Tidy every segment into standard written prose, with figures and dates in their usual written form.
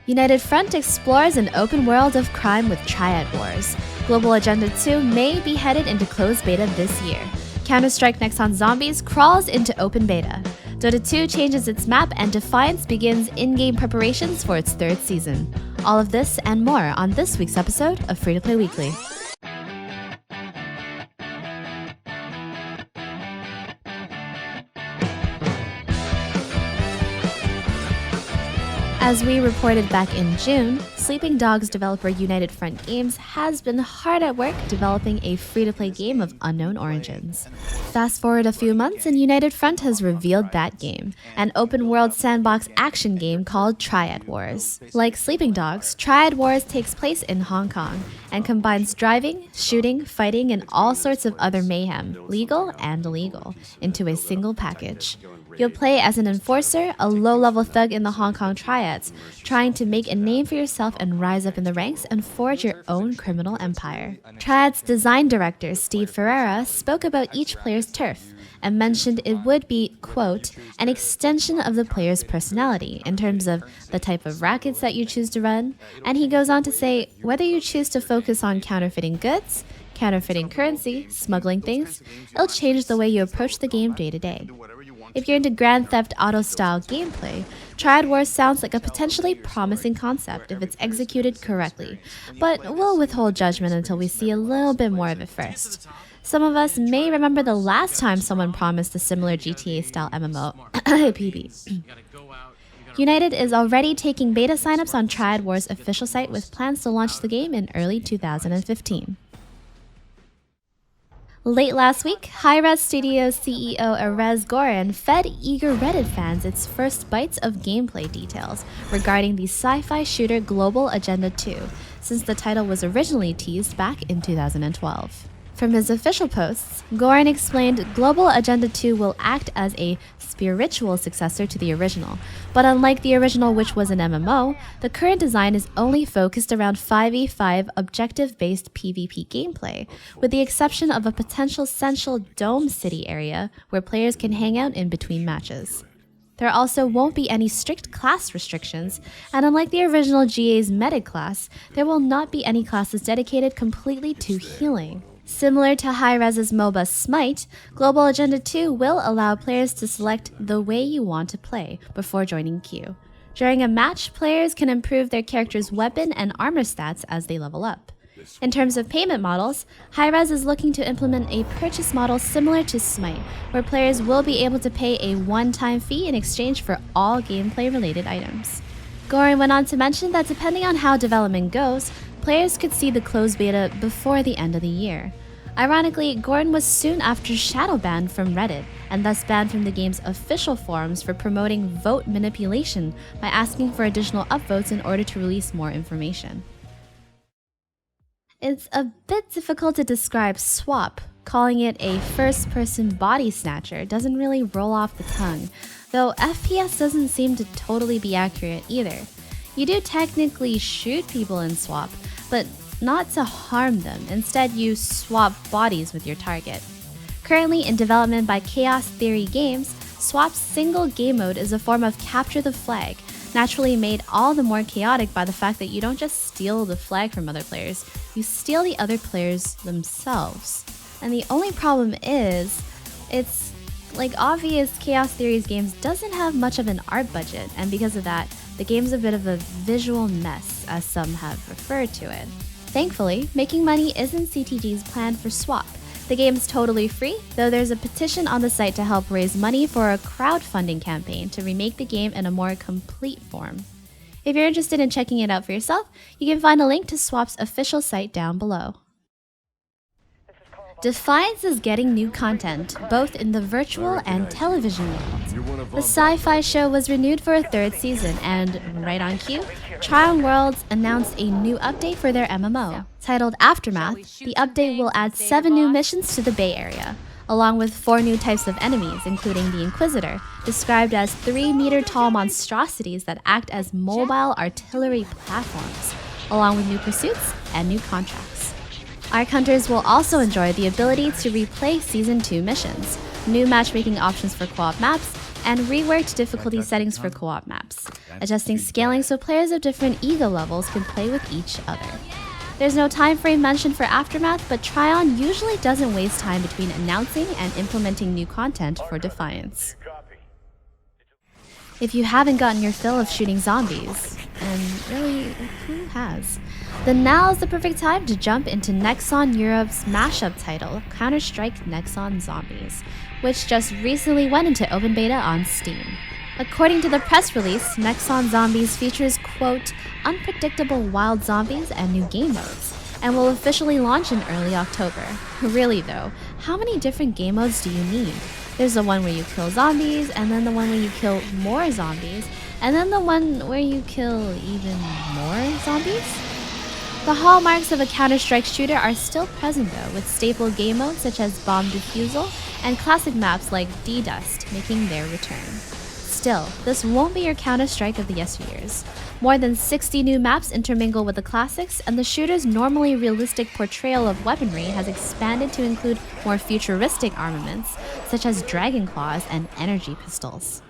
United Front explores an open world of crime with Triad Wars. Global Agenda 2 may be headed into closed beta this year. Counter-Strike Nexon Zombies crawls into open beta. Dota 2 changes its map and Defiance begins in-game preparations for its third season. All of this and more on this week's episode of Free to Play Weekly. As we reported back in June, Sleeping Dogs developer United Front Games has been hard at work developing a free-to-play game of unknown origins. Fast forward a few months and United Front has revealed that game, an open-world sandbox action game called Triad Wars. Like Sleeping Dogs, Triad Wars takes place in Hong Kong and combines driving, shooting, fighting, and all sorts of other mayhem, legal and illegal, into a single package. You'll play as an enforcer, a low-level thug in the Hong Kong Triads, trying to make a name for yourself and rise up in the ranks and forge your own criminal empire. Triad's design director, Steve Ferreira, spoke about each player's turf and mentioned it would be, quote, an extension of the player's personality in terms of the type of rackets that you choose to run, and he goes on to say, whether you choose to focus on counterfeiting goods, counterfeiting currency, smuggling things, it'll change the way you approach the game day to day. If you're into Grand Theft Auto-style gameplay, Triad Wars sounds like a potentially promising concept if it's executed correctly, but we'll withhold judgment until we see a little bit more of it first. Some of us may remember the last time someone promised a similar GTA-style MMO, PB. United is already taking beta signups on Triad Wars' official site with plans to launch the game in early 2015. Late last week, hi-rez Studios CEO Erez Goren fed eager Reddit fans its first bites of gameplay details regarding the sci-fi shooter Global Agenda 2, since the title was originally teased back in 2012. From his official posts, Goren explained Global Agenda 2 will act as a spiritual successor to the original, but unlike the original, which was an MMO, the current design is only focused around 5v5 objective-based PvP gameplay, with the exception of a potential central dome city area where players can hang out in between matches. There also won't be any strict class restrictions, and unlike the original GA's medic class, there will not be any classes dedicated completely to healing. Similar to hi-rez's MOBA Smite, Global Agenda 2 will allow players to select the way you want to play before joining queue. During a match, players can improve their character's weapon and armor stats as they level up. In terms of payment models, hi-rez is looking to implement a purchase model similar to Smite, where players will be able to pay a one-time fee in exchange for all gameplay-related items. Goren went on to mention that depending on how development goes, players could see the closed beta before the end of the year. Ironically, Goren was soon after shadow banned from Reddit, and thus banned from the game's official forums for promoting vote manipulation by asking for additional upvotes in order to release more information. It's a bit difficult to describe S.W.A.P. Calling it a first-person body snatcher doesn't really roll off the tongue, though FPS doesn't seem to totally be accurate either. You do technically shoot people in S.W.A.P, but not to harm them. Instead, you swap bodies with your target. Currently in development by Chaos Theory Games, S.W.A.P's single game mode is a form of capture the flag, naturally made all the more chaotic by the fact that you don't just steal the flag from other players, you steal the other players themselves. And the only problem is, it's like obvious Chaos Theory's games doesn't have much of an art budget, and because of that, the game's a bit of a visual mess, as some have referred to it. Thankfully, making money isn't CTG's plan for S.W.A.P. The game's totally free, though there's a petition on the site to help raise money for a crowdfunding campaign to remake the game in a more complete form. If you're interested in checking it out for yourself, you can find a link to S.W.A.P's official site down below. Defiance is getting new content, both in the virtual and television world. The sci-fi show was renewed for a third season, and right on cue, Triad Wars announced a new update for their MMO. Titled Aftermath, the update will add 7 new missions to the Bay Area, along with 4 new types of enemies, including the Inquisitor, described as 3-meter-tall monstrosities that act as mobile artillery platforms, along with new pursuits and new contracts. Arc Hunters will also enjoy the ability to replay Season 2 missions, new matchmaking options for co-op maps, and reworked difficulty settings for co-op maps, adjusting scaling so players of different ego levels can play with each other. There's no time frame mentioned for Aftermath, but Triad usually doesn't waste time between announcing and implementing new content for Defiance. If you haven't gotten your fill of shooting zombies, and really, who has? Then now is the perfect time to jump into Nexon Europe's mashup title, Counter-Strike Nexon Zombies, which just recently went into open beta on Steam. According to the press release, Nexon Zombies features, quote, unpredictable wild zombies and new game modes, and will officially launch in early October. Really though, how many different game modes do you need? There's the one where you kill zombies, and then the one where you kill more zombies, and then the one where you kill even more zombies? The hallmarks of a Counter-Strike shooter are still present though, with staple game modes such as bomb defusal and classic maps like D-Dust making their return. Still, this won't be your Counter-Strike of the yesteryears. More than 60 new maps intermingle with the classics, and the shooter's normally realistic portrayal of weaponry has expanded to include more futuristic armaments, such as dragon claws and energy pistols.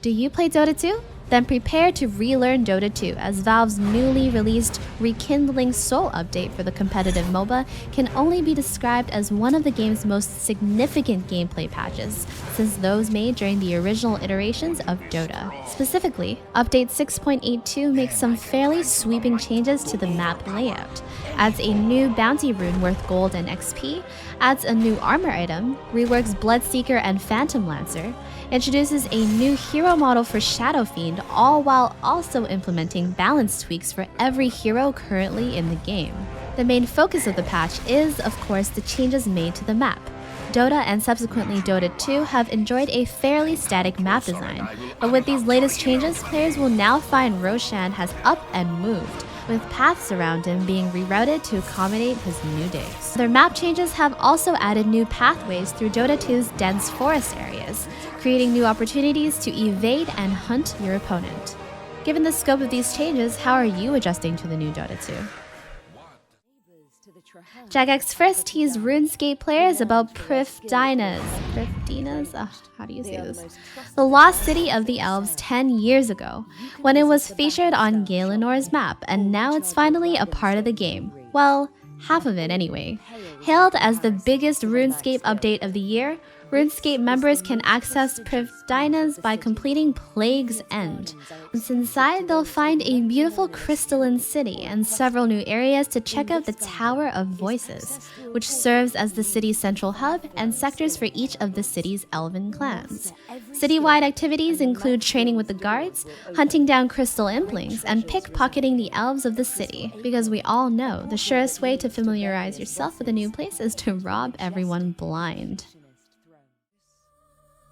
Do you play Dota 2? Then prepare to relearn Dota 2, as Valve's newly released Rekindling Soul update for the competitive MOBA can only be described as one of the game's most significant gameplay patches, since those made during the original iterations of Dota. Specifically, Update 6.82 makes some fairly sweeping changes to the map layout, adds a new bounty rune worth gold and XP, adds a new armor item, reworks Bloodseeker and Phantom Lancer, introduces a new hero model for Shadow Fiend, all while also implementing balance tweaks for every hero currently in the game. The main focus of the patch is, of course, the changes made to the map. Dota and subsequently Dota 2 have enjoyed a fairly static map design, but with these latest changes, players will now find Roshan has up and moved, with paths around him being rerouted to accommodate his new digs. Their map changes have also added new pathways through Dota 2's dense forest areas, creating new opportunities to evade and hunt your opponent. Given the scope of these changes, how are you adjusting to the new Dota 2? Jagex first teased RuneScape players about Prifddinas. How do you say this? The lost city of the Elves 10 years ago, when it was featured on Galenor's map, and now it's finally a part of the game. Well, half of it anyway. Hailed as the biggest RuneScape update of the year, RuneScape members can access Prifddinas by completing Plague's End. Once inside, they'll find a beautiful crystalline city and several new areas to check out the Tower of Voices, which serves as the city's central hub and sectors for each of the city's elven clans. Citywide activities include training with the guards, hunting down crystal implings, and pickpocketing the elves of the city, because we all know the surest way to familiarize yourself with a new place is to rob everyone blind.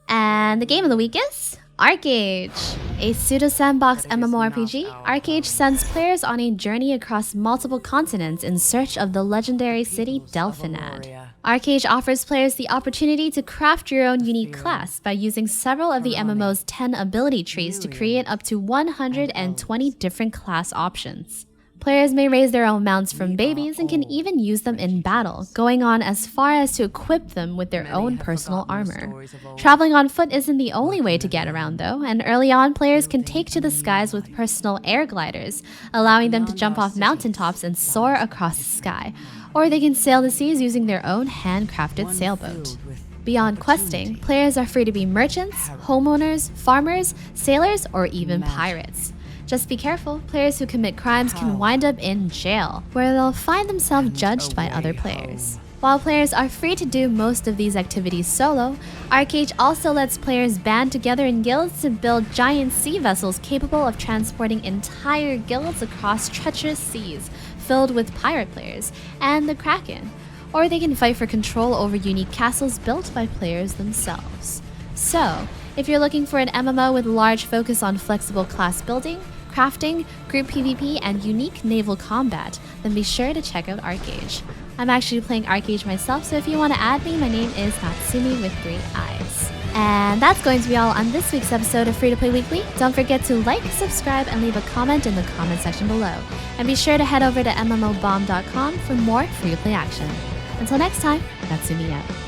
And the game of the week is ArcheAge. A pseudo-sandbox MMORPG, ArcheAge sends players on a journey across multiple continents in search of the legendary city Delphinad. ArcheAge offers players the opportunity to craft your own unique class by using several of the MMO's 10 ability trees to create up to 120 different class options. Players may raise their own mounts from babies and can even use them in battle, going on as far as to equip them with their own personal armor. Traveling on foot isn't the only way to get around though, and early on players can take to the skies with personal air gliders, allowing them to jump off mountaintops and soar across the sky, or they can sail the seas using their own handcrafted sailboat. Beyond questing, players are free to be merchants, homeowners, farmers, sailors, or even pirates. Just be careful, players who commit crimes can wind up in jail, where they'll find themselves judged by other players. While players are free to do most of these activities solo, ArcheAge also lets players band together in guilds to build giant sea vessels capable of transporting entire guilds across treacherous seas filled with pirate players and the Kraken. Or they can fight for control over unique castles built by players themselves. So, if you're looking for an MMO with large focus on flexible class building, crafting, group PvP, and unique naval combat, then be sure to check out ArcheAge. I'm actually playing ArcheAge myself, so if you want to add me, my name is Natsumii with 3 eyes. And that's going to be all on this week's episode of Free to Play Weekly. Don't forget to like, subscribe, and leave a comment in the comment section below. And be sure to head over to Mmobomb.com for more free to play action. Until next time, Natsumii out.